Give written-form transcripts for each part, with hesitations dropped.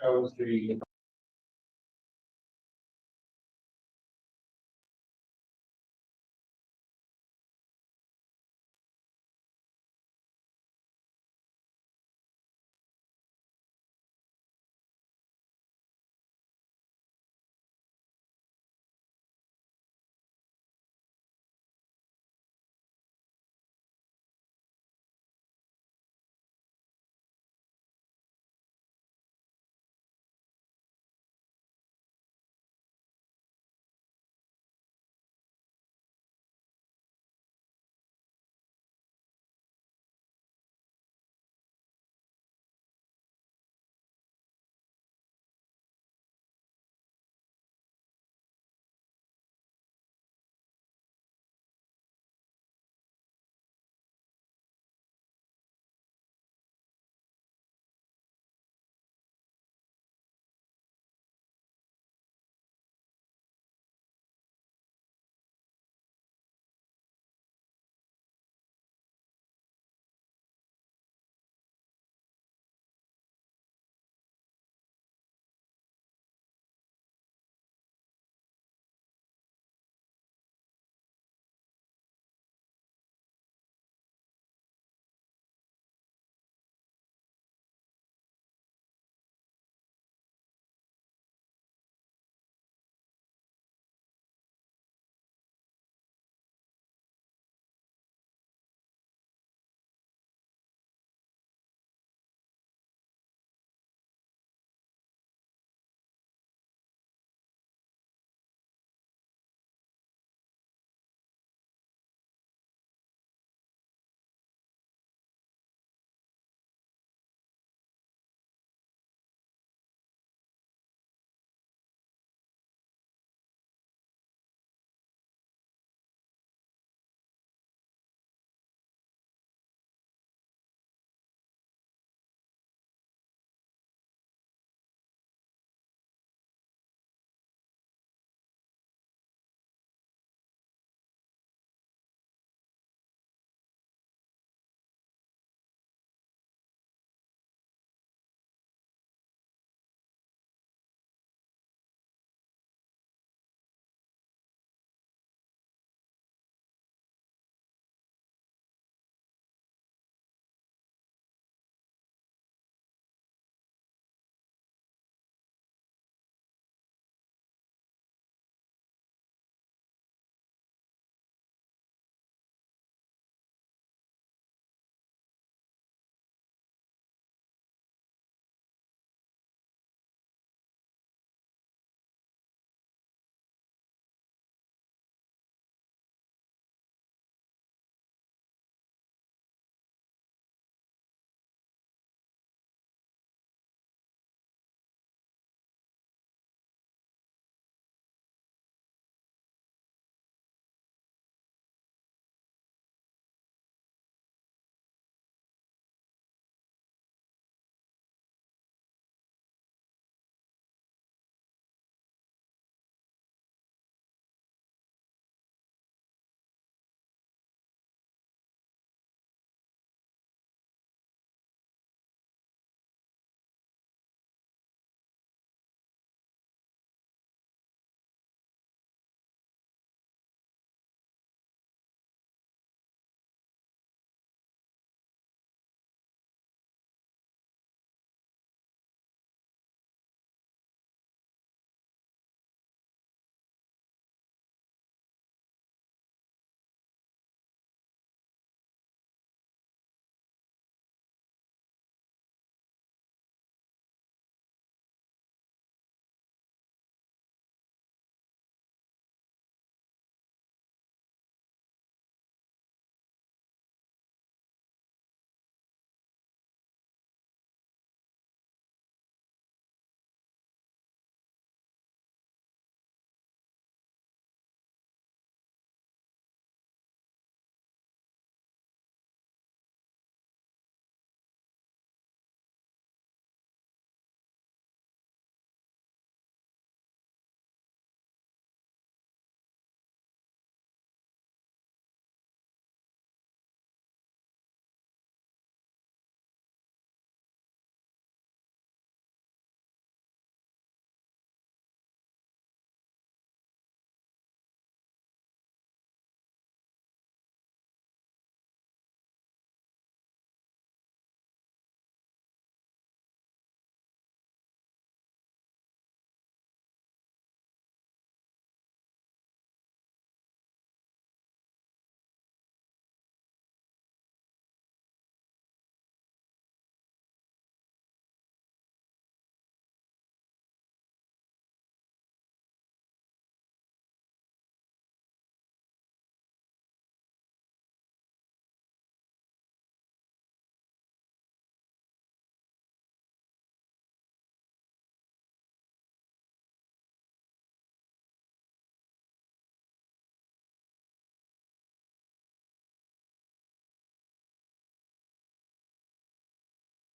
shows the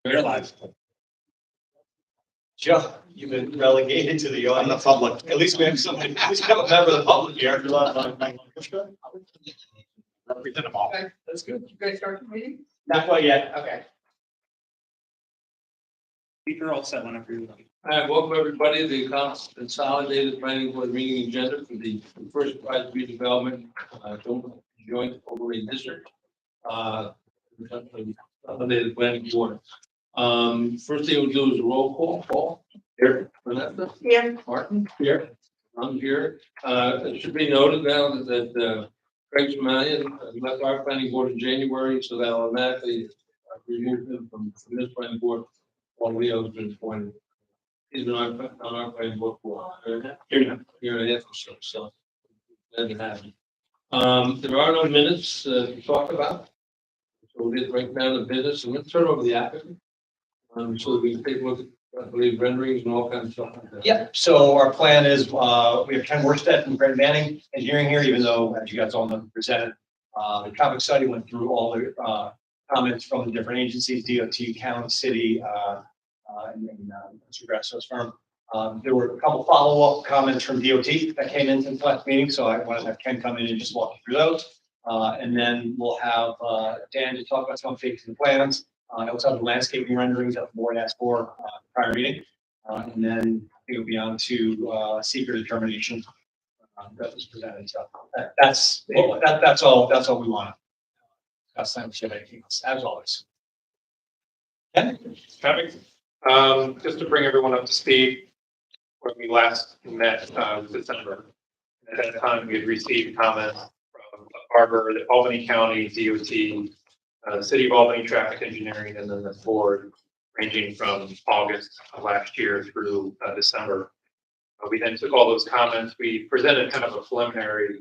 Realize. Joe, you've been relegated to the audience. The public. At least we have something. At least we have a member of the public here. Represent them all. Okay, that's good. You guys start the meeting? Not quite yet. Okay. You're all set whenever you're ready. All right, welcome everybody to the Consolidated Planning Board meeting agenda for the first prize redevelopment, joint overlay district. Consolidated Planning Board. First thing we'll do is a roll call. Paul? Here. Vanessa? Here. Martin? Here. I'm here. It should be noted now that Craig Smillian left our planning board in January, so that automatically removed him from this planning board. While Leo's been appointed. He's been on our planning board for year and a half or so. So glad to have him. There are no minutes to talk about. So we'll get right down to business and let's turn over the applicant. So we can take a look at, I believe, renderings and all kinds of stuff like that. Yep, so our plan is, we have Ken Worstead from Brent Manning Engineering here, even though, as you guys all know, presented, the traffic study went through all the, comments from the different agencies, DOT, county, city, and Mr. Grasso's firm. There were a couple follow-up comments from DOT that came in since last meeting, so I wanted to have Ken come in and just walk you through those. And then we'll have, Dan to talk about some phases and plans. I also have the landscaping renderings that the board asked for prior meeting. And then we'll be on to secret determination that was presented. So that's all we want. That's time to anything else, as always. Traffic. Just to bring everyone up to speed, when we last met was December. At that time, we had received comments from Harbor, the Albany County DOT, the City of Albany Traffic Engineering, and then the board, ranging from August of last year through December. We then took all those comments. We presented kind of a preliminary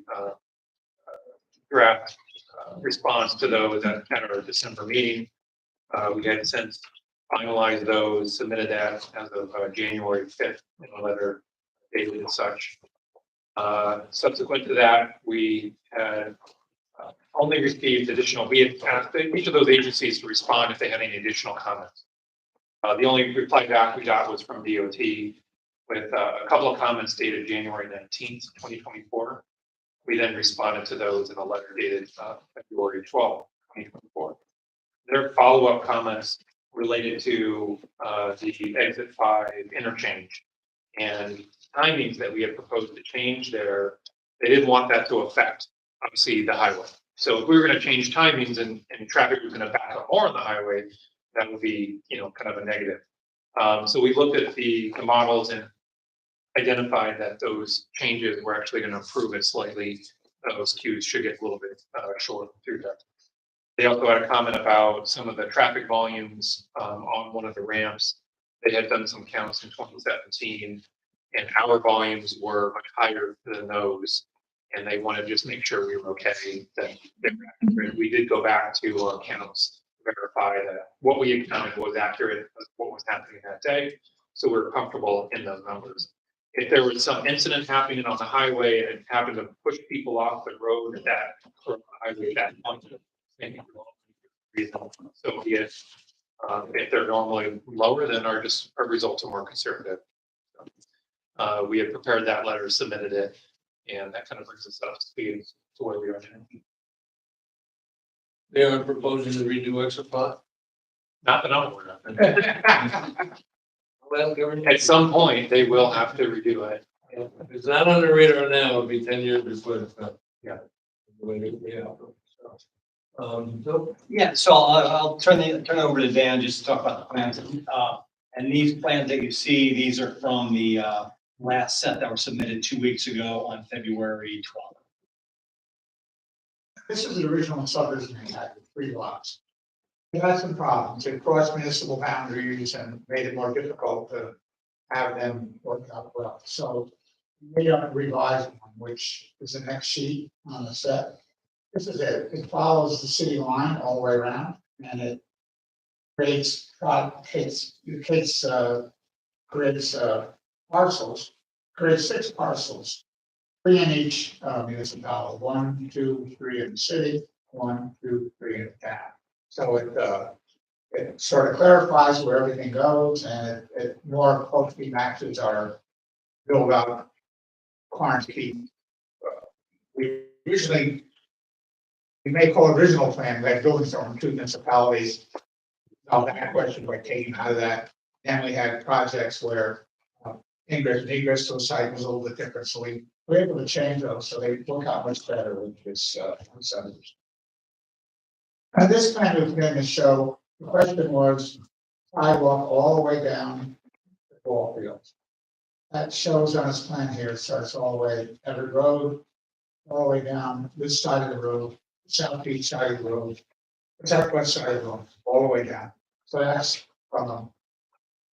draft response to those at our December meeting. We had since finalized those, submitted that as of January 5th in a letter dated and such. Subsequent to that, we had only received additional, we had asked each of those agencies to respond if they had any additional comments. The only reply back we got was from DOT with a couple of comments dated January 19th, 2024. We then responded to those in a letter dated February 12th, 2024. Their follow-up comments related to the exit 5 interchange and timings that we had proposed to change there. They didn't want that to affect, obviously, the highway. So if we were going to change timings and traffic was going to back up more on the highway, that would be, kind of a negative. So we looked at the models and identified that those changes were actually going to improve it slightly. Those queues should get a little bit shorter through that. They also had a comment about some of the traffic volumes on one of the ramps. They had done some counts in 2017, and our volumes were much higher than those. And they wanted to just make sure we were okay. That we did go back to our counts, verify that what we accounted was accurate, what was happening that day. So we're comfortable in those numbers. If there was some incident happening on the highway and it happened to push people off the road at that highway at that point, so be it. If they're normally lower, then our results are more conservative. So, we had prepared that letter, submitted it, and that kind of brings us up to speed to where we are now. They are proposing to redo exit 5. Not that I'm aware of. Well, government. At some point, they will have to redo it. If it's not on the radar now, it'll be 10 years before it's not. Yeah. The way that we have. So Yeah, so I'll turn it over to Dan just to talk about the plans. And these plans that you see, these are from the last set that were submitted 2 weeks ago on February 12th. This is the original subdivision we had with 3 lots. It had some problems. It crossed municipal boundaries and made it more difficult to have them work out well. So we made up a revised one, which is the next sheet on the set. This is it. It follows the city line all the way around, and it creates parcels, creates 6 parcels, 3 in each municipality, 1, 2, 3 in the city, 1, 2, 3 in the town. So it it sort of clarifies where everything goes, and it more closely matches our build out quarantine. We usually, we may call original plan, we had buildings from two municipalities. All that question by taking out of that. Then we had projects where ingress and egress to the site was a little bit different, so we were able to change those, so they look out much better with this, subdivision. And this kind of thing to show, the question was sidewalk all the way down the ball fields. That shows on this plan here, it starts all the way Everett Road, all the way down this side of the road, southeast side of the road, southwest side of the road, all the way down. So that's from them,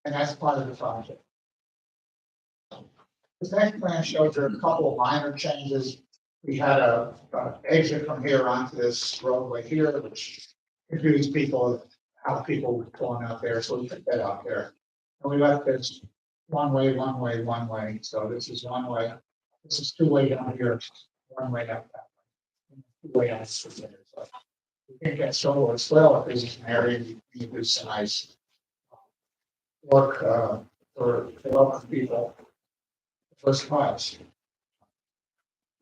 and that's part of the project. The next plan shows there are a couple of minor changes. We had a exit from here onto this roadway here, which confused people, how people were going out there, so we put that out there. And we left this one way, one way, one way, so this is one way, this is two way down here, one way up that way. Two way out there, so we think that's so as well, if there's an area you can do some nice work, for local people. First class.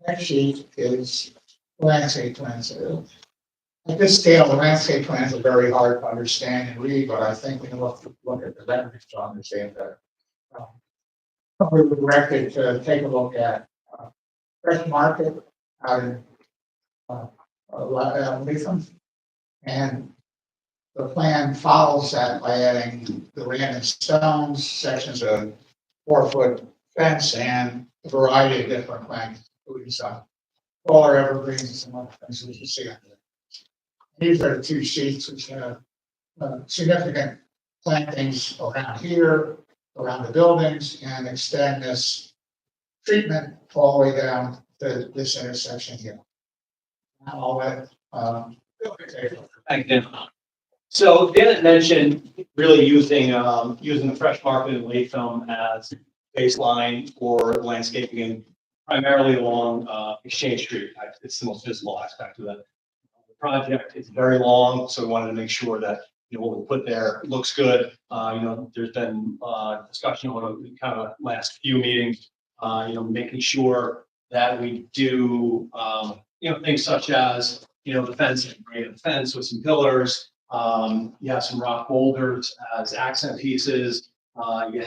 Next sheet is landscape plans. At this scale, the landscape plans are very hard to understand and read, but I think we can look at the renderings to understand that. We were directed to take a look at Fresh Market out in Latham, and the plan follows that by adding the random stones, sections of 4-foot fence, and a variety of different plants, including some taller evergreens and some other things we can see on there. These are the two sheets which have significant plantings around here, around the buildings, and extend this treatment all the way down to this intersection here. Now all that, Thank you. So Dan had mentioned really using the Fresh Market in Latham as baseline for landscaping, and primarily along Exchange Street. It's the most visible aspect of that. The project is very long, so we wanted to make sure that what we put there looks good. There's been discussion over the kind of last few meetings, making sure that we do things such as the fence, the fence with some pillars. You have some rock boulders as accent pieces. You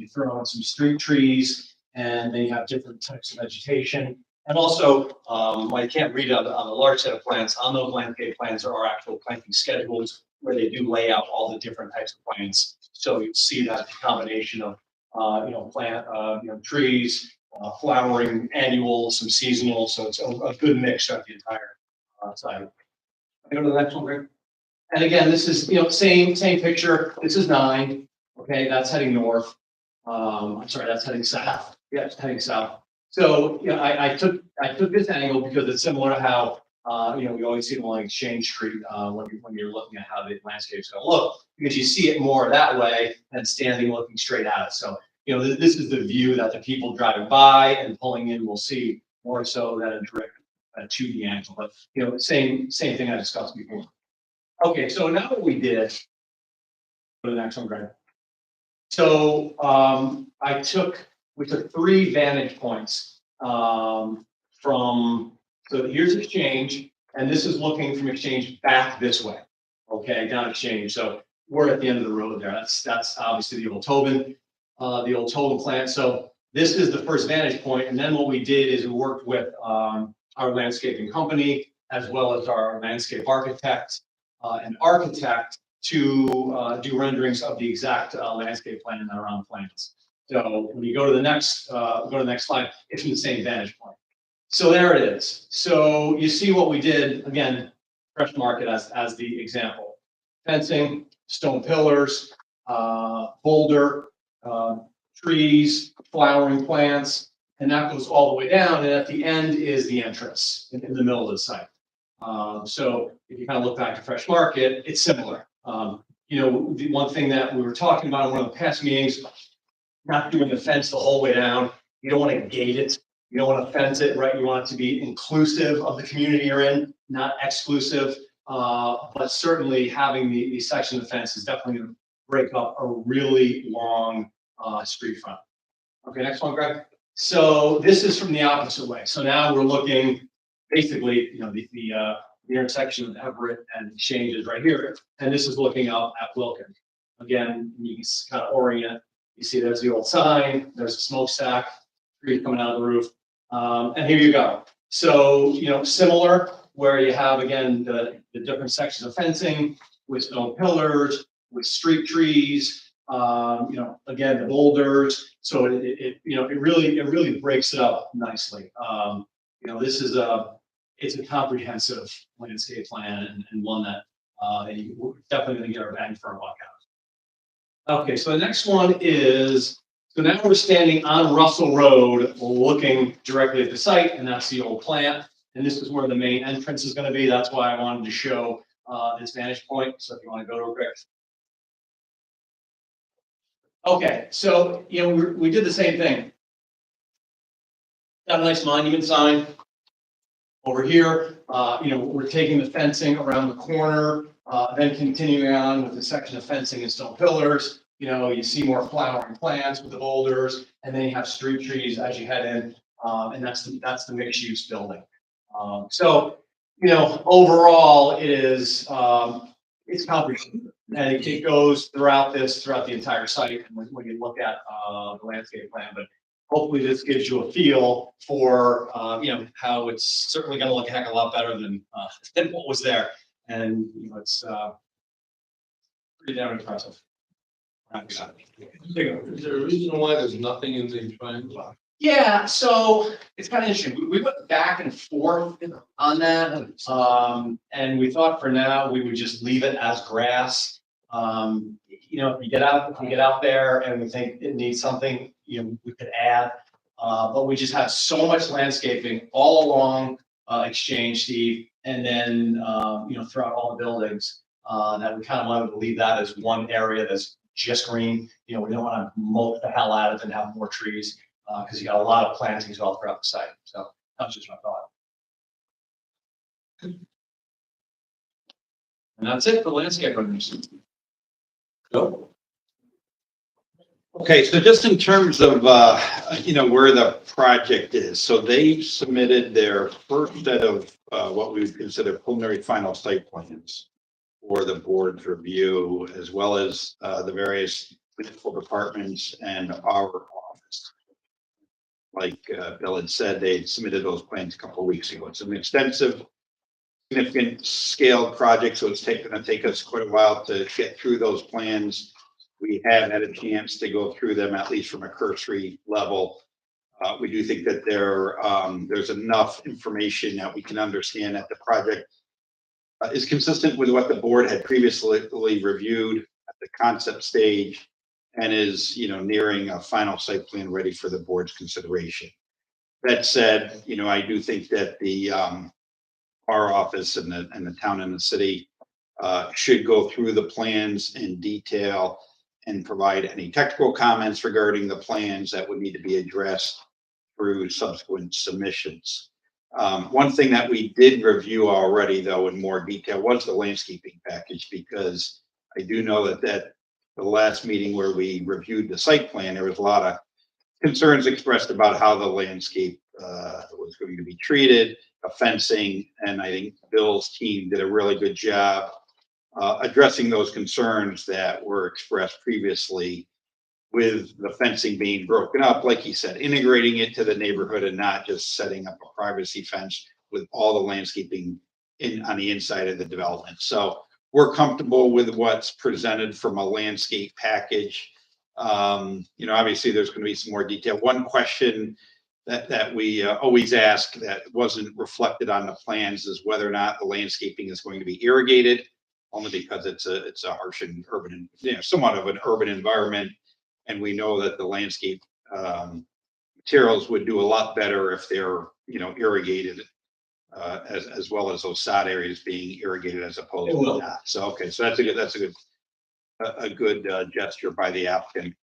throw in some street trees, and then you have different types of vegetation. And also, while you can't read on the large set of plants, on those landscape plans there are actual planting schedules where they do lay out all the different types of plants. So you see that combination of trees, flowering, annual, some seasonal. So it's a good mix throughout the entire site. Go to the next one, Greg. And again, this is same picture. This is 9. Okay, that's heading north. I'm sorry, that's heading south. Yeah, it's heading south. So I took this angle because it's similar to how we always see it along Exchange Street when you're looking at how the landscape's going to look, because you see it more that way than standing looking straight at it. So this is the view that the people driving by and pulling in will see more so than a direct to the angle. But same thing I discussed before. Okay, so now what we did, go to the next one, Greg. So we took 3 vantage points so here's Exchange, and this is looking from Exchange back this way. Okay, down Exchange. So we're at the end of the road there. That's obviously the old Tobin plant. So this is the first vantage point, and then what we did is we worked with our landscaping company as well as our landscape architect and architect to do renderings of the exact landscape plan that are on plans. So when you go to the next slide, it's from the same vantage point. So there it is. So you see what we did, again, Fresh Market as the example. Fencing, stone pillars, boulder, trees, flowering plants, and that goes all the way down. And at the end is the entrance in the middle of the site. So if you kind of look back to Fresh Market, it's similar. The one thing that we were talking about in one of the past meetings, not doing the fence the whole way down. You don't want to gate it. You don't want to fence it, right? You want it to be inclusive of the community you're in, not exclusive. but certainly having the section of the fence is definitely going to break up a really long street front. Okay, next one, Greg. So this is from the opposite way. So now we're looking basically, the intersection of Everett and Exchange is right here, and this is looking up at Wilkins. Again, you can kind of orient. You see, there's the old sign. There's a smokestack, tree coming out of the roof, and here you go. So similar where you have again the different sections of fencing with stone pillars, with street trees. Again, the boulders. So it really breaks it up nicely. This is it's a comprehensive landscape plan and one that we're definitely going to get our bang for our buck out. Okay, so the next one is, so now we're standing on Russell Road, looking directly at the site, and that's the old plant. And this is where the main entrance is going to be. That's why I wanted to show this vantage point. So if you want to go to it, Greg. Okay, so we did the same thing. Got a nice monument sign over here. We're taking the fencing around the corner, then continuing on with the section of fencing and stone pillars. You see more flowering plants with the boulders, and then you have street trees as you head in, and that's the mixed use building. So overall, it is it's comprehensive, and it goes throughout the entire site. And when you look at the landscape plan, but hopefully this gives you a feel for how it's certainly going to look a heck of a lot better than what was there, and it's pretty damn impressive. Is there a reason why there's nothing in the plan? Yeah, so it's kind of interesting. We went back and forth on that, and we thought for now we would just leave it as grass. If you get out there and we think it needs something, we could add. But we just have so much landscaping all along Exchange, Steve, and then throughout all the buildings that we kind of wanted to leave that as one area that's just green. We don't want to mow the hell out of it and have more trees. Because you got a lot of plantings all throughout the site. So that's just my thought. And that's it for landscape reviews. Go. Okay, so just in terms of, where the project is, so they submitted their first set of what we would consider preliminary final site plans for the board's review, as well as the various municipal departments and our office. Like Bill had said, they submitted those plans a couple of weeks ago. It's an extensive, significant scale project, so it's going to take us quite a while to get through those plans. We have had a chance to go through them, at least from a cursory level. We do think that there's enough information that we can understand that the project is consistent with what the board had previously reviewed at the concept stage, and is, nearing a final site plan ready for the board's consideration. That said, I do think that our office and the town and the city should go through the plans in detail and provide any technical comments regarding the plans that would need to be addressed through subsequent submissions. One thing that we did review already, though, in more detail was the landscaping package, because I do know that the last meeting where we reviewed the site plan, there was a lot of concerns expressed about how the landscape was going to be treated, the fencing, and I think Bill's team did a really good job addressing those concerns that were expressed previously, with the fencing being broken up, like he said, integrating it to the neighborhood and not just setting up a privacy fence with all the landscaping on the inside of the development. So we're comfortable with what's presented from a landscape package. Obviously there's going to be some more detail. One question that we always ask that wasn't reflected on the plans is whether or not the landscaping is going to be irrigated, only because it's a harsh and urban, somewhat of an urban environment. And we know that the landscape materials would do a lot better if they're, irrigated, as well as those sod areas being irrigated as opposed to not. So, okay, so that's a good gesture by the applicant.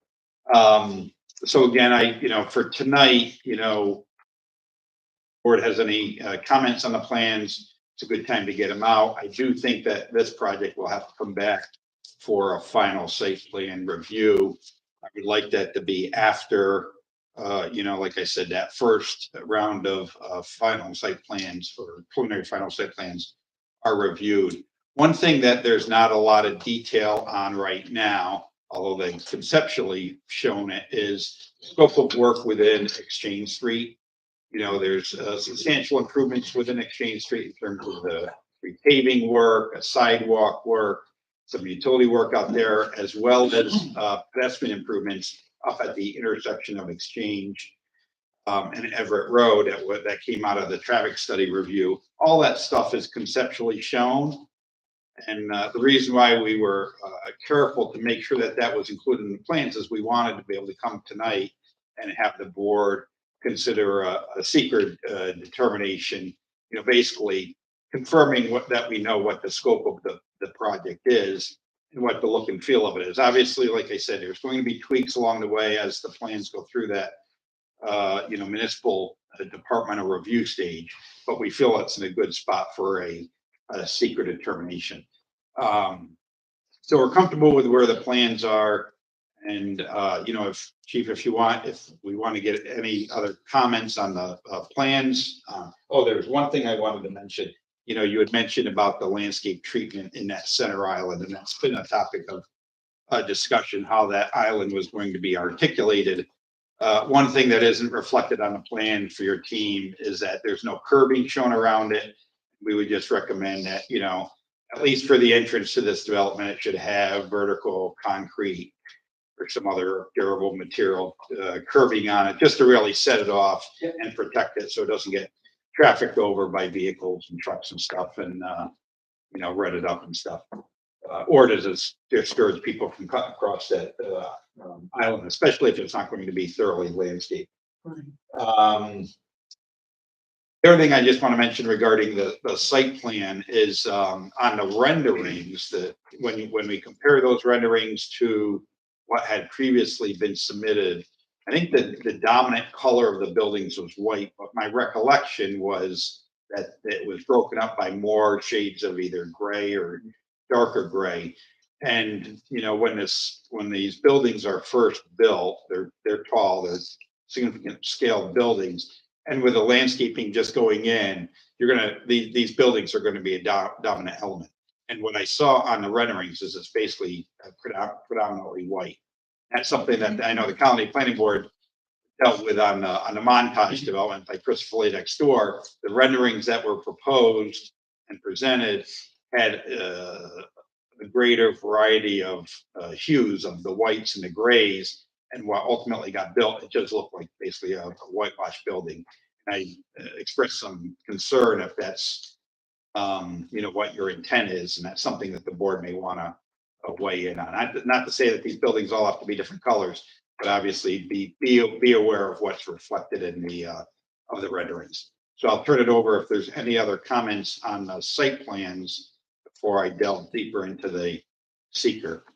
So again, for tonight, board has any comments on the plans, it's a good time to get them out. I do think that this project will have to come back for a final site plan review. I would like that to be after, like I said, that first round of final site plans or preliminary final site plans are reviewed. One thing that there's not a lot of detail on right now, although they've conceptually shown it, is scope of work within Exchange Street. There's substantial improvements within Exchange Street in terms of the repaving work, a sidewalk work, some utility work out there, as well as pedestrian improvements up at the intersection of Exchange and Everett Road that came out of the traffic study review. All that stuff is conceptually shown. And the reason why we were careful to make sure that that was included in the plans is we wanted to be able to come tonight and have the board consider a secret determination, basically confirming that we know what the scope of the project is and what the look and feel of it is. Obviously, like I said, there's going to be tweaks along the way as the plans go through that, municipal departmental review stage, but we feel it's in a good spot for a secret determination. So we're comfortable with where the plans are. And, if Chief, if we want to get any other comments on the plans. There's one thing I wanted to mention. You had mentioned about the landscape treatment in that center island, and that's been a topic of discussion, how that island was going to be articulated. One thing that isn't reflected on the plan for your team is that there's no curbing shown around it. We would just recommend that, at least for the entrance to this development, it should have vertical concrete or some other durable material curbing on it, just to really set it off and protect it so it doesn't get trafficked over by vehicles and trucks and stuff and, rutted up and stuff. Or does it discourage people from cutting across that island, especially if it's not going to be thoroughly landscaped. The other thing I just want to mention regarding the site plan is on the renderings, that when we compare those renderings to what had previously been submitted, I think that the dominant color of the buildings was white, but my recollection was that it was broken up by more shades of either gray or darker gray. And when these buildings are first built, they're tall, they're significant scale buildings. And with the landscaping just going in, these buildings are going to be a dominant element. And what I saw on the renderings is it's basically predominantly white. That's something that I know the Colony Planning Board dealt with on the Montage development by Christopher Lee next door. The renderings that were proposed and presented had a greater variety of hues of the whites and the grays. And what ultimately got built, it just looked like basically a whitewashed building. And I expressed some concern if that's, what your intent is, and that's something that the board may want to weigh in on. Not to say that these buildings all have to be different colors, but obviously be aware of what's reflected in the of the renderings. So I'll turn it over if there's any other comments on the site plans before I delve deeper into the seeker.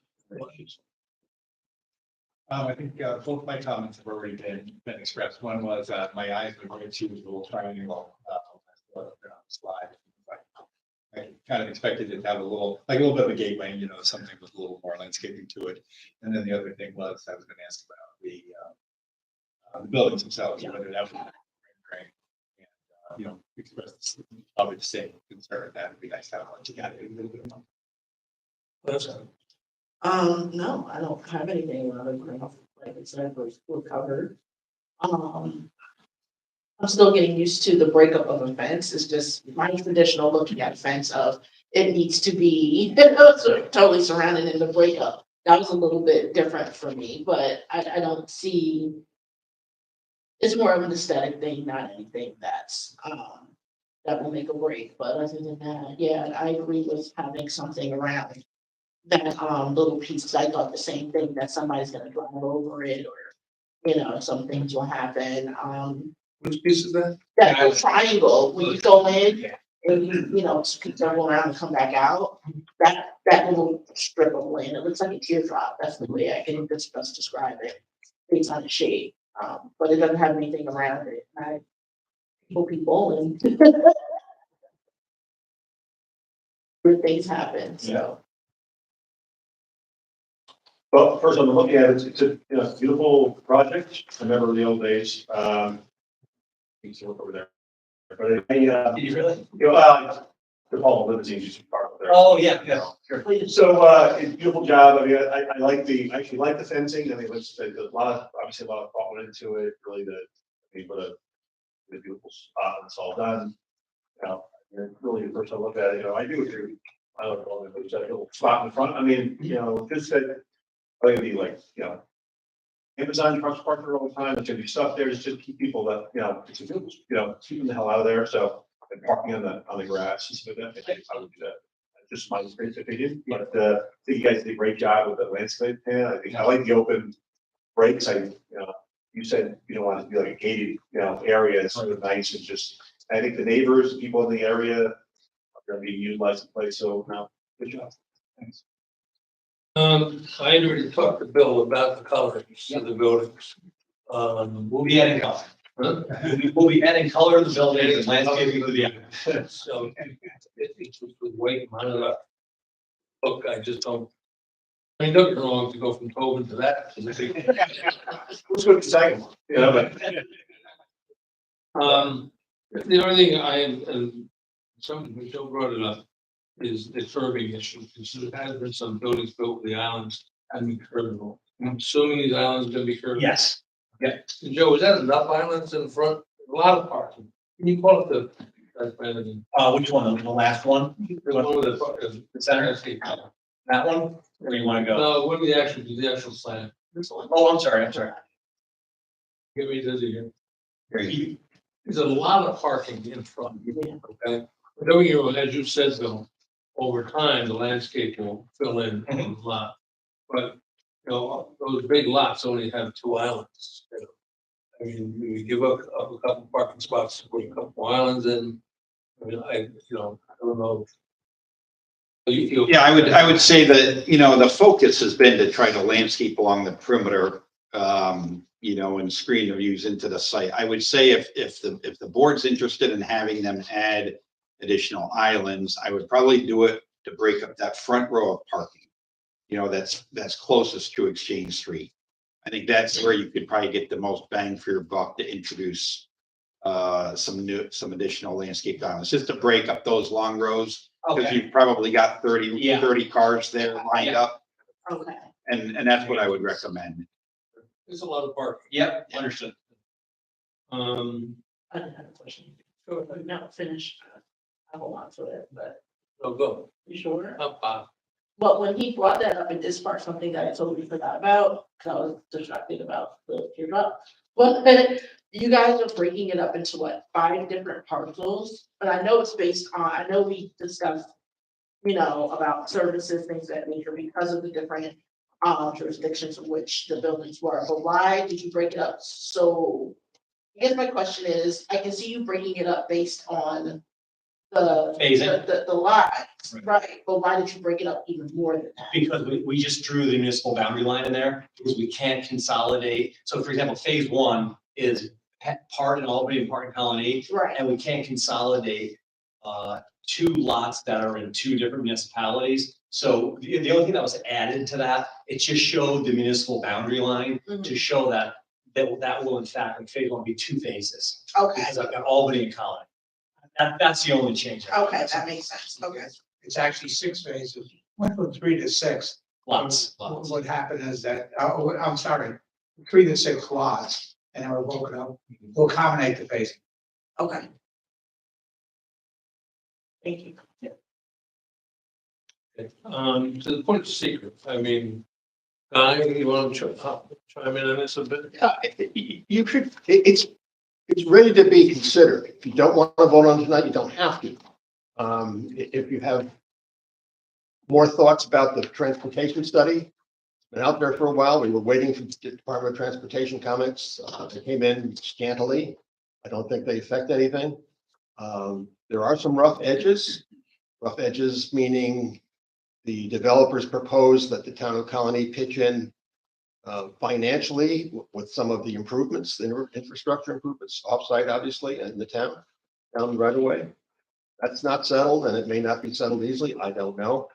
I think both my comments have already been expressed. One was my eyes were going to the little triangle on the slide. I kind of expected it to have a little bit of a gateway, something with a little more landscaping to it. And then the other thing was I was going to ask about the buildings themselves, whether that would be and express probably the same concern. That would be nice to have once you got it a little bit more. No, I don't have anything other than, like I said, we're covered. I'm still getting used to the breakup of a fence. It's just my traditional looking at a fence of it needs to be totally surrounded in the breakup. That was a little bit different for me, but I don't see. It's more of an aesthetic thing, not anything that's that will make a break. But other than that, yeah, I agree with having something around that little pieces. I thought the same thing, that somebody's gonna drive over it, or some things will happen. Which piece is that? That little triangle, when you go in and you turn around and come back out, that little strip of land, it looks like a teardrop. That's the way I can best describe it based on the shape. But it doesn't have anything around it. People and Good things happen, so. Well, first I'm looking at it, it's a, it's a beautiful project. I remember the old days. You can look over there. But Did you really? the Paul Limousine used to park there. Oh, yeah, yeah, sure. So, it's a beautiful job. I mean, I like I actually like the fencing. I mean, there's a lot of, obviously a lot of thought went into it, really what a beautiful spot when it's all done. You know, and really, the first I look at it, I do agree. I look at all the, there's that little spot in the front. I mean, just that, I think it'd be like, Amazon trucks parked there all the time. There's gonna be stuff there just to keep people that, it's a good, keep them the hell out of there. So, and parking on the grass and stuff like that, I would do that. Just my experience opinion, but I think you guys did a great job with the landscape plan. I think I like the open breaks. You said you don't want it to be like a gated, area. It's sort of nice and just. I think the neighbors, the people in the area, are going to be utilizing the place. So, no, good job. Thanks. I already talked to Bill about the colors of the buildings. We'll be adding color. Huh? We'll be adding color to the building and landscaping to the. So it's with weight, mine up. Look, I just don't. I mean, don't get me wrong, to go from Tobin to that. Let's go to the second one. The only thing and something Joe brought it up is the curbing issue. Because there has been some buildings built with the islands and be curbable. I'm assuming these islands are gonna be curbable. Yes. And Joe, is that enough islands in front? A lot of parking. Can you call it the? Which one? The last one? The one with the center? That one? Where you want to go? No, what the actual sign? This one. Oh, I'm sorry. Get me dizzy here. Here. There's a lot of parking in front, okay? But don't get me wrong, as you said, though, over time, the landscape will fill in a lot. But, those big lots only have 2 islands. I mean, we give up a couple parking spots, to put a couple islands in. I mean, I don't know. Yeah, I would say that, the focus has been to try to landscape along the perimeter, and screen the views into the site. I would say if the board's interested in having them add additional islands, I would probably do it to break up that front row of parking. That's closest to Exchange Street. I think that's where you could probably get the most bang for your buck to introduce some additional landscape islands, just to break up those long rows. Because you've probably got 30 cars there lined up. Okay. And that's what I would recommend. There's a lot of parking. Yep, understood. I didn't have a question. Sure, but now finish. I hold on to it, but No, go. you sure? Up. But when he brought that up, it did spark something that I totally forgot about, because I was distracted about the teardrop. But you guys are breaking it up into what, 5 different parcels? But I know it's based on, I know we discussed, about services, things of that nature, because of the different jurisdictions in which the buildings were. But why did you break it up? So I guess my question is, I can see you breaking it up based on the lot, right? But why did you break it up even more than that? Because we just drew the municipal boundary line in there, because we can't consolidate. So for example, phase 1 is part in Albany and part in Colony. Right. And we can't consolidate 2 lots that are in 2 different municipalities. So the only thing that was added to that, it just showed the municipal boundary line to show that will in fact in phase 1 be 2 phases. Okay. Because I've got Albany and Colony. That's the only change. Okay, that makes sense. Okay. It's actually 6 phases, went from 3 to 6. Lots. What happened is that, I'm sorry, 3 to 6 lots, and then we're broken up to accommodate the phasing. Okay. Thank you. To the point of secret, I mean, Guy, you want to chime in on this a bit? You should, it's ready to be considered. If you don't want to vote on it tonight, you don't have to. If you have more thoughts about the transportation study, it's been out there for a while. We were waiting for the Department of Transportation comments. They came in scantily. I don't think they affect anything. There are some rough edges meaning the developers proposed that the town of Colony pitch in financially with some of the improvements, the infrastructure improvements offsite, obviously, and the town right away. That's not settled, and it may not be settled easily, I don't know.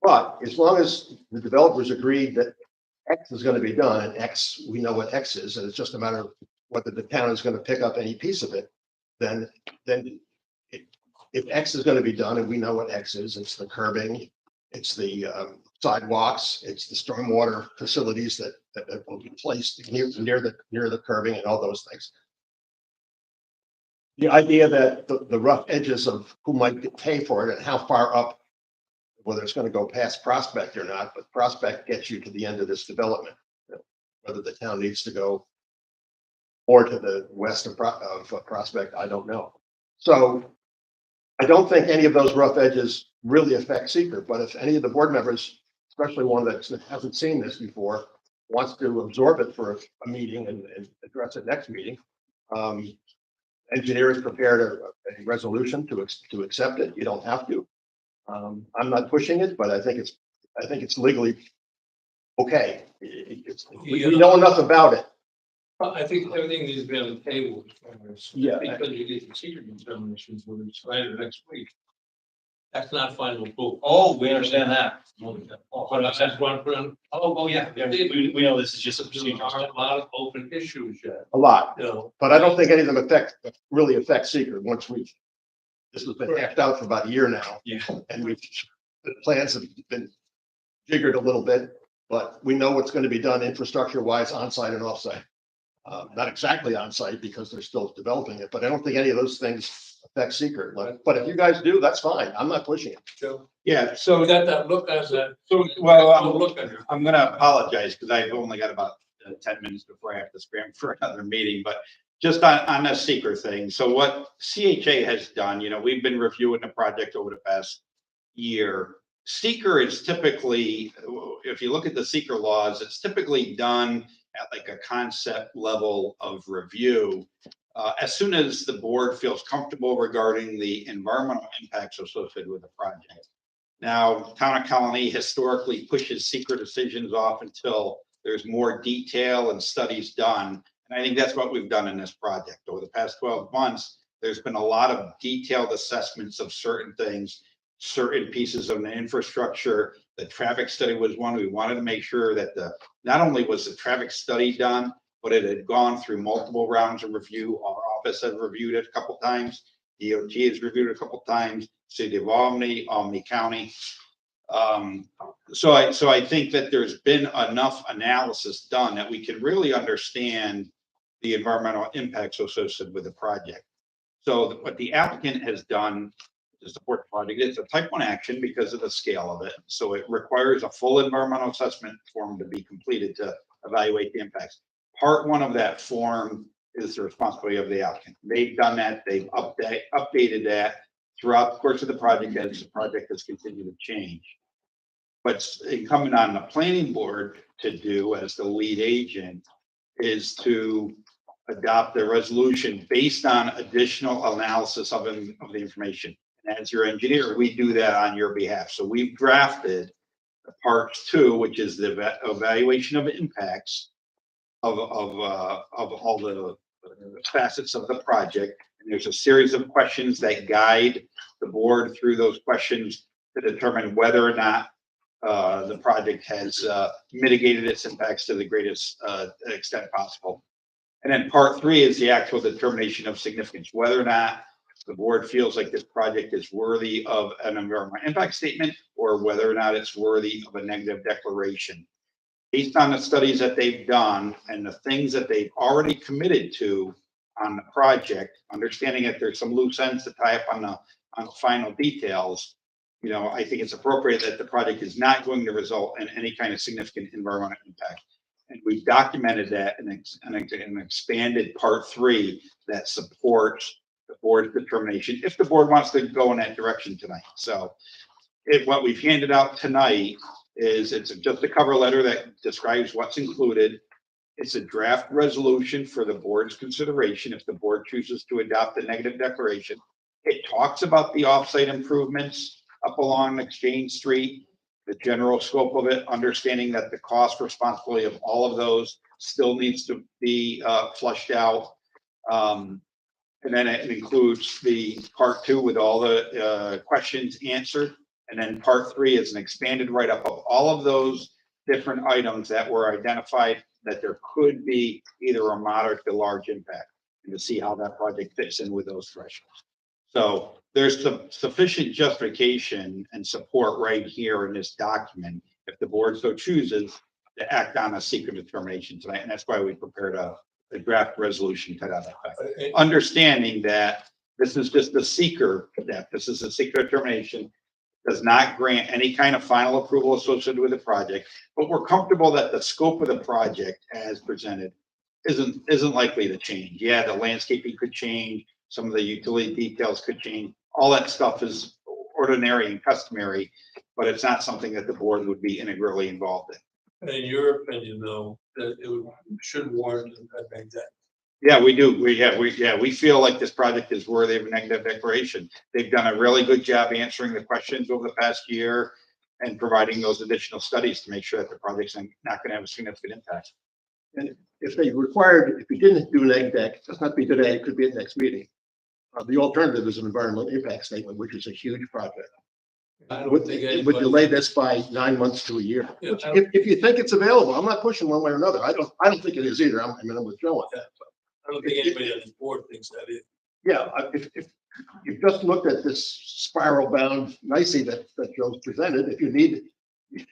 But as long as the developers agreed that X is gonna be done, and X, we know what X is, and it's just a matter of whether the town is gonna pick up any piece of it, then if X is gonna be done, and we know what X is, it's the curbing, it's the sidewalks, it's the stormwater facilities that will be placed near the curbing and all those things. The idea that the rough edges of who might pay for it and how far up, whether it's gonna go past Prospect or not, but Prospect gets you to the end of this development. Whether the town needs to go or to the west of Prospect, I don't know. So I don't think any of those rough edges really affect seeker, but if any of the board members, especially one that hasn't seen this before, wants to absorb it for a meeting and address it next meeting, engineer has prepared a resolution to accept it. You don't have to. I'm not pushing it, but I think it's legally okay. We know enough about it. I think everything needs to be on the table. Yeah. Because you get the secret determinations when it's later next week. That's not final approval. Oh, we understand that. But that's one, Oh, yeah, we know this is just a there procedure. are a lot of open issues yet, A lot, you know. but I don't think any of them really affect seeker once this has been hashed out for about a year now. Yeah. And the plans have been jiggered a little bit, but we know what's going to be done infrastructure wise on site and off site. Not exactly on site because they're still developing it, but I don't think any of those things affect seeker. But if you guys do, that's fine. I'm not pushing it. So Yeah, so we so, got that look as a. look, I'm gonna apologize because I've only got about 10 minutes before I have to scram for another meeting, but just on the seeker thing. So what CHA has done, we've been reviewing the project over the past year. Seeker is typically, if you look at the seeker laws, it's typically done at like a concept level of review. As soon as the board feels comfortable regarding the environmental impacts associated with the project. Now, Town of Colony historically pushes secret decisions off until there's more detail and studies done. And I think that's what we've done in this project. Over the past 12 months, there's been a lot of detailed assessments of certain things, certain pieces of the infrastructure. The traffic study was one. We wanted to make sure that not only was the traffic study done, but it had gone through multiple rounds of review. Our office has reviewed it a couple times. DOT has reviewed it a couple times. City of Albany County. So I think that there's been enough analysis done that we can really understand the environmental impacts associated with the project. So what the applicant has done to support the project, it's a type 1 action because of the scale of it. So it requires a full environmental assessment form to be completed to evaluate the impacts. Part 1 of that form is the responsibility of the applicant. They've done that. They've updated that throughout the course of the project as the project has continued to change. What's incumbent on the planning board to do as the lead agent is to adopt a resolution based on additional analysis of the information. And as your engineer, we do that on your behalf. So we've drafted part 2, which is the evaluation of impacts of all the facets of the project. And there's a series of questions that guide the board through those questions to determine whether or not the project has mitigated its impacts to the greatest extent possible. And then part 3 is the actual determination of significance, whether or not the board feels like this project is worthy of an environmental impact statement or whether or not it's worthy of a negative declaration. Based on the studies that they've done and the things that they've already committed to on the project, understanding that there's some loose ends to tie up on the final details, I think it's appropriate that the project is not going to result in any kind of significant environmental impact. And we've documented that in an expanded part 3 that supports the board's determination if the board wants to go in that direction tonight. So what we've handed out tonight is it's just a cover letter that describes what's included. It's a draft resolution for the board's consideration if the board chooses to adopt a negative declaration. It talks about the offsite improvements up along Exchange Street, the general scope of it, understanding that the cost responsibility of all of those still needs to be flushed out. And then it includes the part 2 with all the questions answered. And then part 3 is an expanded write-up of all of those different items that were identified that there could be either a moderate to large impact, and to see how that project fits in with those thresholds. So there's some sufficient justification and support right here in this document, if the board so chooses, to act on a secret determination tonight. And that's why we prepared a draft resolution to that effect. Understanding that this is just a seeker, that this is a secret determination, does not grant any kind of final approval associated with the project, but we're comfortable that the scope of the project as presented isn't likely to change. Yeah, the landscaping could change, some of the utility details could change. All that stuff is ordinary and customary, but it's not something that the board would be integrally involved in. In your opinion, though, that should warrant a bank debt. Yeah, we do. We feel like this project is worthy of a negative declaration. They've done a really good job answering the questions over the past year and providing those additional studies to make sure that the project's not going to have a significant impact. And if they required, if you didn't do an egg deck, it doesn't have to be today, it could be at next meeting. The alternative is an environmental impact statement, which is a huge project. I don't think It would delay this by 9 months to a year. Yeah, If you think it's available, I'm not pushing one way or another. I don't think it is either. I'm with Joe on that. I don't think anybody on this board thinks that either. Yeah, if you've just looked at this spiral bound nicely that Joe's presented, if you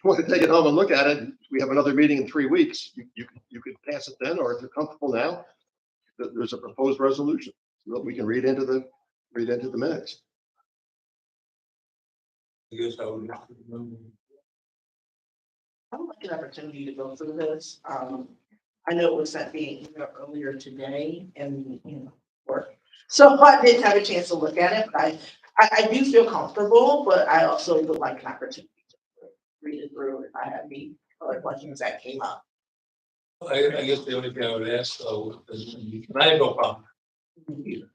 want to take it home and look at it, we have another meeting in 3 weeks. You could pass it then, or if you're comfortable now, there's a proposed resolution that we can read into the minutes. I guess I would. I would like an opportunity to go through this. I know it was sent me earlier today and, work. So I didn't have a chance to look at it, but I do feel comfortable, but I also would like an opportunity to read it through if I have any other questions that came up. I guess the only thing I would ask, though, is, and I have no problem either,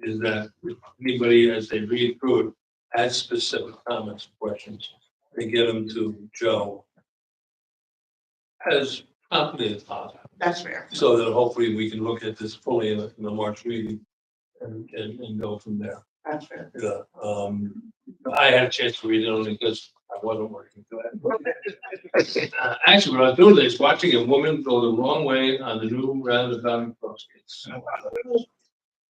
is that if anybody, as they read through it, has specific comments, questions, they get them to Joe as promptly as possible, That's fair. so that hopefully we can look at this fully in the March meeting and go from there. That's fair. Yeah, I had a chance to read it only because I wasn't working today. Actually, what I was doing is watching a woman go the wrong way on the new roundabout in Cross Gates.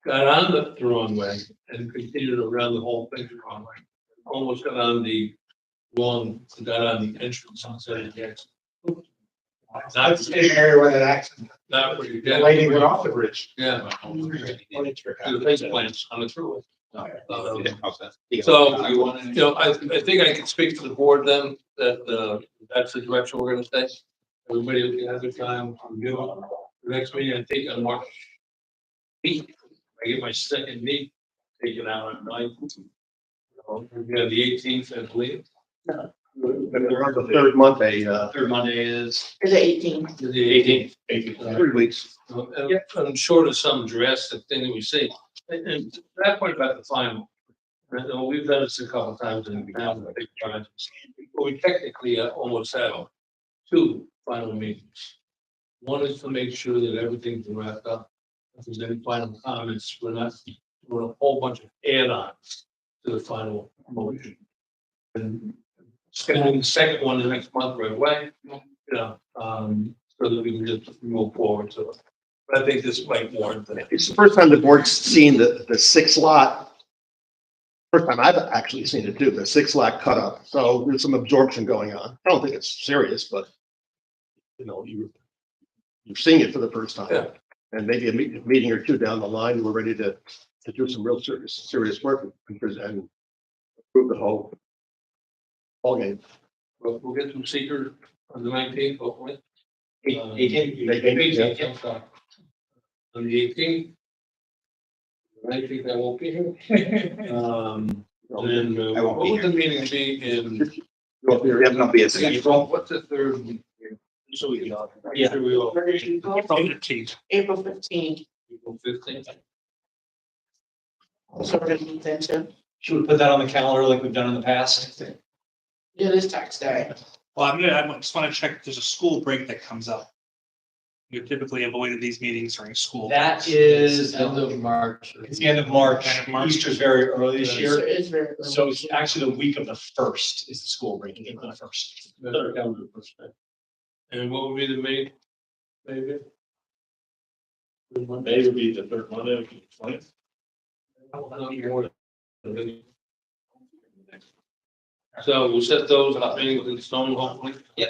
Got on the wrong way and continued around the whole thing the wrong way. Almost got on the entrance instead of the exit. That's the area where that accident, Not where you the get. lady went off the bridge. Yeah. To the face plants on the thruway. Yeah. So, I think I can speak for the board then, that, that's the direction we're gonna stay. Everybody has a time to review it. The next meeting, I think on March 8th, I get my second knee taken out at night. We have the 18th, I believe. We're on the third Monday, Third Monday is Is it 18? The 18th. 3 weeks. I'm short of some drastic thing that we see. And to that point about the final, we've done this a couple of times in the past, big projects. But we technically almost have 2 final meetings. One is to make sure that everything's wrapped up. If there's any final comments, we're not doing a whole bunch of add-ons to the final motion. And scheduling the second one the next month right away, so that we can just move forward to it. But I think this might warrant that. It's the first time the board's seen the 6 lot. First time I've actually seen it too, the 6 lot cut up. So there's some absorption going on. I don't think it's serious, but you're seeing it for the first time. Yeah. And maybe a meeting or 2 down the line, we're ready to do some real serious work and improve the whole game. We'll get some seekers on the 19th, hopefully. 18th. On the 18th. The 19th, I won't be here. Then, I won't what be would the meeting be in? April. What's the third week here? So we can. Yeah. Sure we all. April 15th. April 15th. So we're gonna meet then too. Should we put that on the calendar like we've done in the past? It is tax day. Well, I just want to check if there's a school break that comes up. We typically avoided these meetings during school. That is, End of March. it's the end of March. End of March. Easter's very early this Easter year. is very. early. So it's actually the week of the first is the school break, April 1st. Better calendar perspective. And what would be the May? Maybe? May would be the third Monday, which is 20th. So we'll set those up maybe in stone, hopefully. Yeah.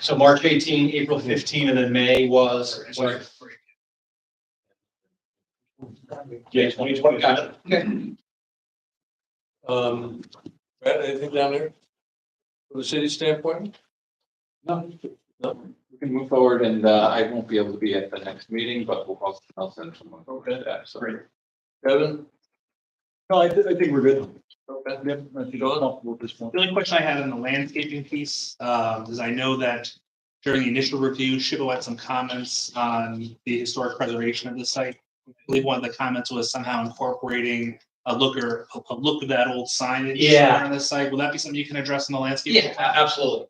So March 18, April 15, and then May was. Yeah, 2020. Got it. Brad, anything down there? From the city standpoint? No, we can move forward and I won't be able to be at the next meeting, but I'll send someone. Okay. That, so. Great. Kevin? No, I think we're good. Okay. Yep, I feel comfortable at this point. The only question I had on the landscaping piece, is I know that during the initial review, Shippo had some comments on the historic preservation of the site. I believe one of the comments was somehow incorporating a look of that old signage. Yeah. On the site. Will that be something you can address in the landscape? Yeah, absolutely.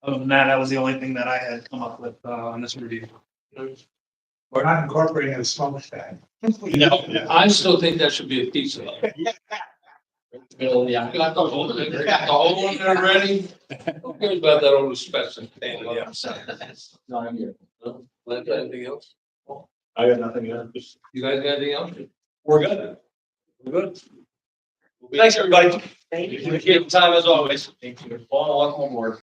Other than that, that was the only thing that I had come up with, on this review. We're not incorporating a smokestack. No. I still think that should be a piece of it. Yeah. Got the whole one there ready? Who cares about that old specimen? No, I'm here. No? Lance, anything else? I got nothing else. Just You guys got anything else? We're good. We're good. Thanks, everybody. Thank you. Appreciate the time as always. Thank you. On, welcome aboard.